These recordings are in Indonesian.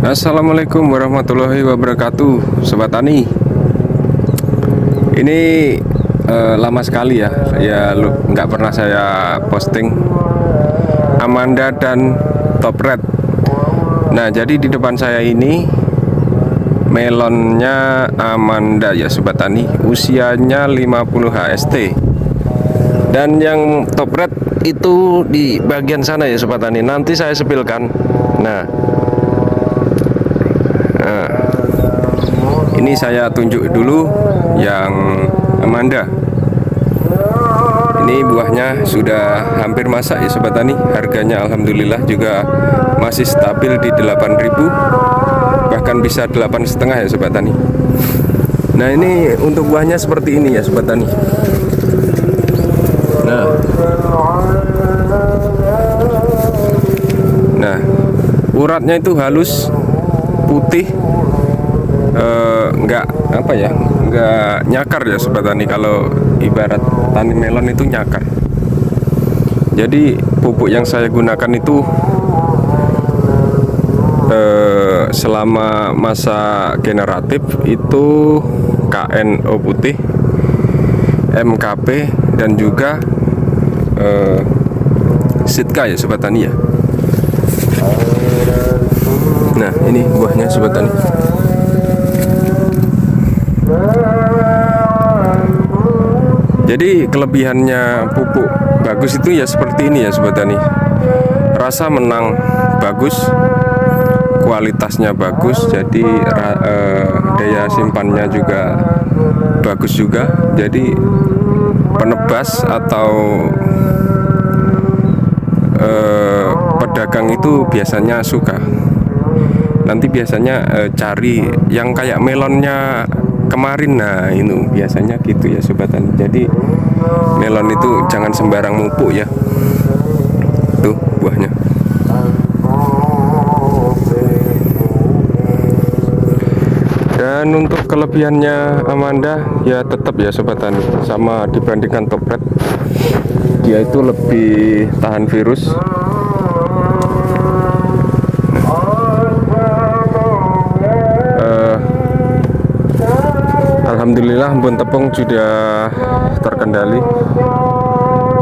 Assalamualaikum warahmatullahi wabarakatuh, Sobat Tani. Ini lama sekali ya, nggak pernah saya posting Amanda dan Top Red. Nah, jadi di depan saya ini melonnya Amanda ya Sobat Tani, usianya 50 HST. Dan yang Top Red itu di bagian sana ya Sobat Tani, nanti saya sepilkan. Nah, ini saya tunjuk dulu yang Amanda. Ini buahnya sudah hampir masak ya Sobat Tani. Harganya alhamdulillah juga masih stabil di 8.000, bahkan bisa 8,5 ya Sobat Tani. Nah, ini untuk buahnya seperti ini ya Sobat Tani. Nah, uratnya itu halus, putih, nggak nyakar ya Sobat Tani. Kalau ibarat tani melon itu nyakar. Jadi pupuk yang saya gunakan itu selama masa generatif itu KNO putih, MKP, dan juga Sitka ya Sobat Tani ya. Nah, ini buahnya Sobat Tani. Jadi kelebihannya pupuk bagus itu ya seperti ini ya Sobat Tani. Rasa menang bagus, kualitasnya bagus, jadi daya simpannya juga bagus juga. Jadi penebas atau pedagang itu biasanya suka. Nanti biasanya cari yang kayak melonnya kemarin. Nah, ini biasanya gitu ya Sobat Tani. Jadi melon itu jangan sembarang mupuk ya. Tuh buahnya. Dan untuk kelebihannya Amanda ya tetap ya Sobat Tani, sama dibandingkan Top Red, dia itu lebih tahan virus. Alhamdulillah embun tepung sudah terkendali.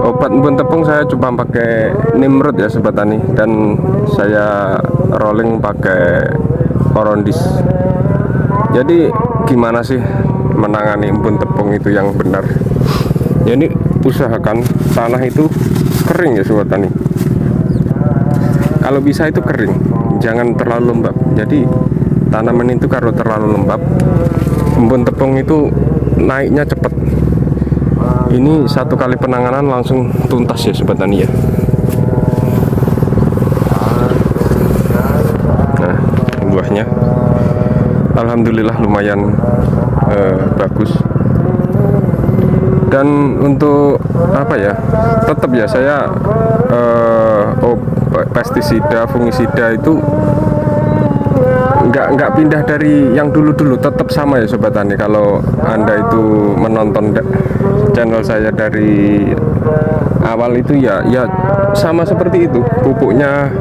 Obat embun tepung saya cuma pakai Nimrud ya Sobat Tani, dan saya rolling pakai Orondis. Jadi gimana sih menangani embun tepung itu yang benar? Ya, ini usahakan tanah itu kering ya Sobat Tani. Kalau bisa itu kering, jangan terlalu lembab. Jadi tanaman itu kalau terlalu lembab, embun tepung itu naiknya cepat. Ini satu kali penanganan langsung tuntas ya Sobat Tani ya. Nah, buahnya alhamdulillah lumayan bagus. Dan untuk apa ya, tetap ya saya pestisida, fungisida itu nggak pindah dari yang dulu-dulu, tetap sama ya Sobat Tani. Kalau Anda itu menonton channel saya dari awal itu ya sama seperti itu. Pupuknya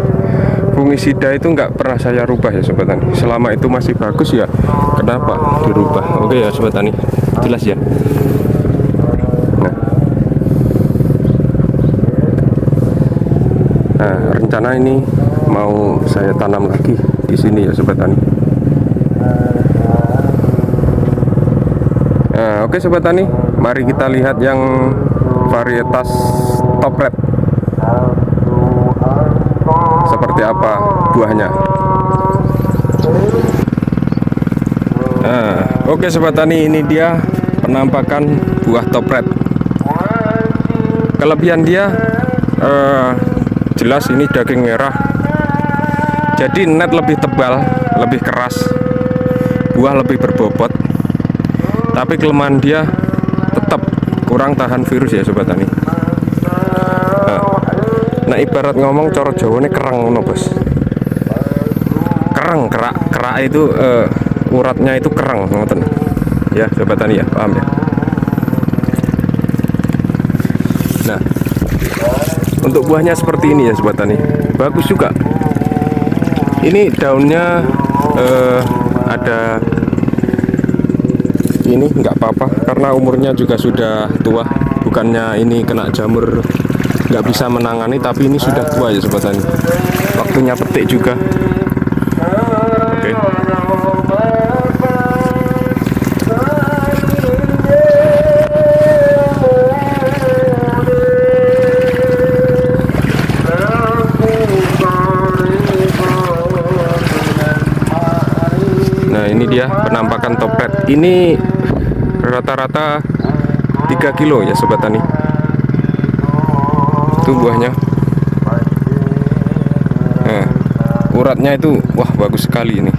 fungisida itu nggak pernah saya rubah ya Sobat Tani. Selama itu masih bagus ya, kenapa dirubah? Oke ya Sobat Tani, jelas ya. Nah, rencana ini mau saya tanam lagi di sini ya Sobat Tani. Nah, oke Sobat Tani, mari kita lihat yang varietas Top Red seperti apa buahnya. Nah, oke Sobat Tani, ini dia penampakan buah Top Red. Kelebihan dia jelas ini daging merah, jadi net lebih tebal, lebih keras, buah lebih berbobot. Tapi kelemahan dia tetap kurang tahan virus ya Sobat Tani. Nah, ibarat ngomong coro Jawa ini kerang ngono bos. Kerang, kerak itu uratnya itu kerang ngoten. Ya Sobat Tani ya, paham ya. Nah, untuk buahnya seperti ini ya Sobat Tani, bagus juga. Ini daunnya ada ini nggak apa-apa karena umurnya juga sudah tua. Bukannya ini kena jamur nggak bisa menangani, tapi ini sudah tua ya Sobat Tani. Waktunya petik juga. Oke. Nah ini dia penampakan toplet. Ini rata-rata 3 kilo ya Sobat Tani. Itu buahnya. Nah, uratnya itu wah bagus sekali ini.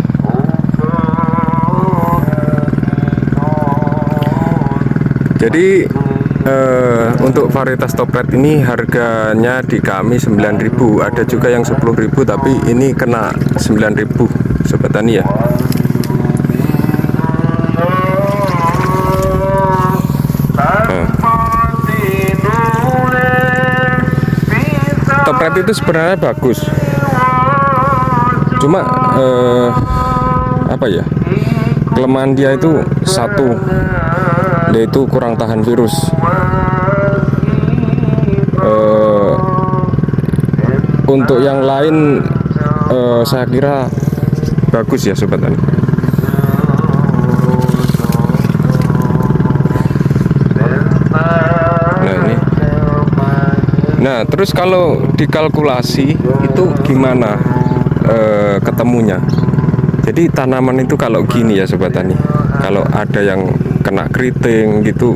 Jadi untuk varietas toplet ini harganya di kami 9.000. Ada juga yang 10.000, tapi ini kena 9.000 Sobat Tani ya. Toplet itu sebenarnya bagus, cuma apa ya, kelemahan dia itu satu, yaitu kurang tahan virus. Untuk yang lain saya kira bagus ya Sobat Tani. Nah, terus kalau dikalkulasi itu gimana ketemunya? Jadi tanaman itu kalau gini ya Sobat Tani, kalau ada yang kena keriting gitu,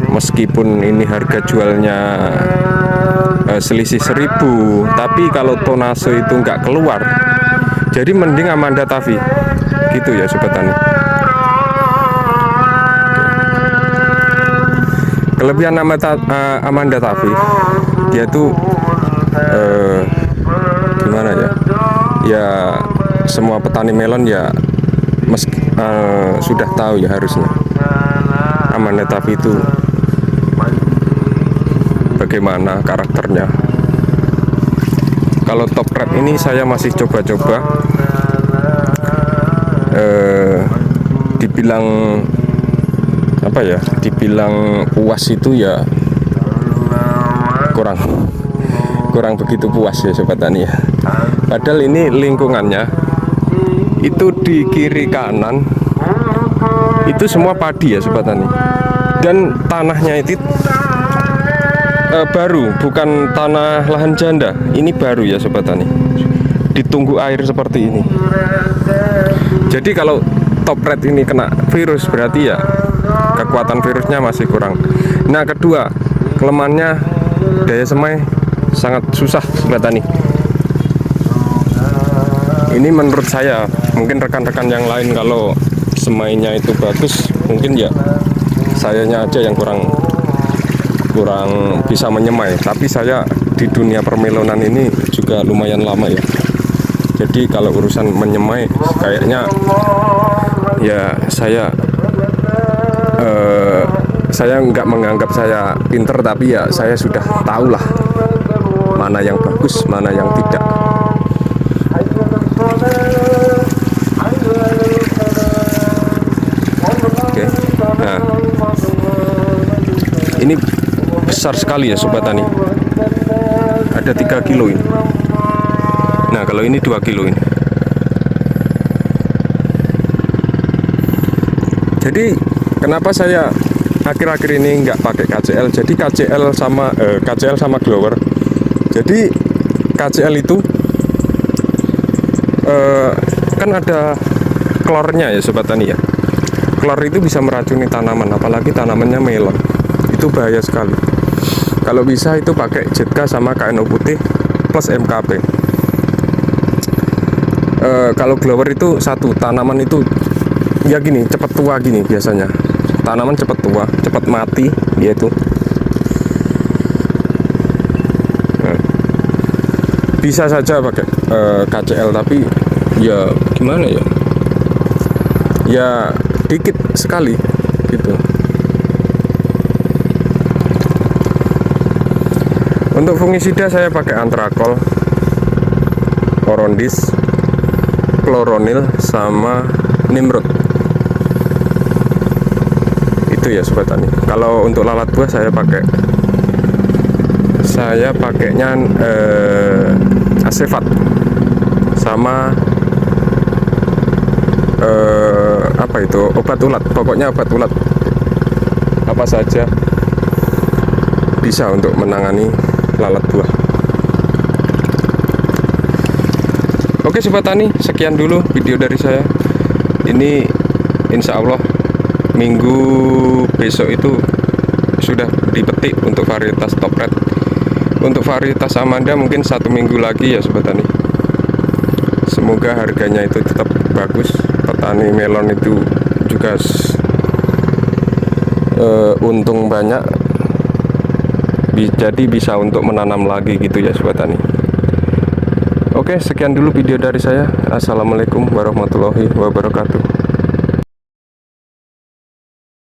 meskipun ini harga jualnya selisih 1.000, tapi kalau tonase itu nggak keluar, jadi mending Amanda Tavi gitu ya Sobat Tani. Kelebihan Amanda Tavi, dia tuh gimana ya? Ya semua petani melon ya sudah tahu ya harusnya. Amanda Tavi itu bagaimana karakternya. Kalau top red ini saya masih coba-coba. Dibilang apa ya, dibilang puas itu ya kurang begitu puas ya Sobat Tani ya. Padahal ini lingkungannya itu di kiri kanan itu semua padi ya Sobat Tani, dan tanahnya itu baru, bukan tanah lahan janda, ini baru ya Sobat Tani, ditunggu air seperti ini. Jadi kalau top red ini kena virus berarti ya kekuatan virusnya masih kurang. Nah kedua, kelemahannya daya semai sangat susah Sobat Tani. Ini menurut saya, mungkin rekan-rekan yang lain kalau semainya itu bagus, mungkin ya sayanya aja yang kurang bisa menyemai. Tapi saya di dunia permelonan ini juga lumayan lama ya. Jadi kalau urusan menyemai kayaknya ya saya nggak menganggap saya pinter, tapi ya saya sudah tahu lah mana yang bagus, mana yang tidak. Oke. Nah, ini besar sekali ya Sobat Tani, ada 3 kilo ini. Nah kalau ini 2 kilo ini. Jadi kenapa saya akhir-akhir ini nggak pakai KCL? Jadi KCL sama grower. Jadi KCL itu kan ada klornya ya Sobat Tani ya. Klor itu bisa meracuni tanaman, apalagi tanamannya melon. Itu bahaya sekali. Kalau bisa itu pakai Jetka sama KNO putih plus MKP. Kalau grower itu satu, tanaman itu ya gini, cepat tua gini biasanya. Tanaman cepat tua, cepat mati dia itu. Bisa saja pakai KCL, tapi ya gimana ya? Ya dikit sekali gitu. Untuk fungisida saya pakai Antrakol, Orondis, Chloronil sama Nimrod. Itu ya sobat tani. Kalau untuk lalat buah saya pakainya Asefat sama apa itu, obat ulat. Pokoknya obat ulat apa saja bisa untuk menangani lalat buah. Oke sobat tani, sekian dulu video dari saya. Ini insya Allah minggu besok itu sudah dipetik untuk varietas top red. Untuk varietas Amanda mungkin 1 minggu lagi ya sobat tani. Semoga harganya itu tetap bagus. Petani melon itu juga untung banyak, jadi bisa untuk menanam lagi gitu ya sobat tani. Oke, sekian dulu video dari saya. Assalamualaikum warahmatullahi wabarakatuh.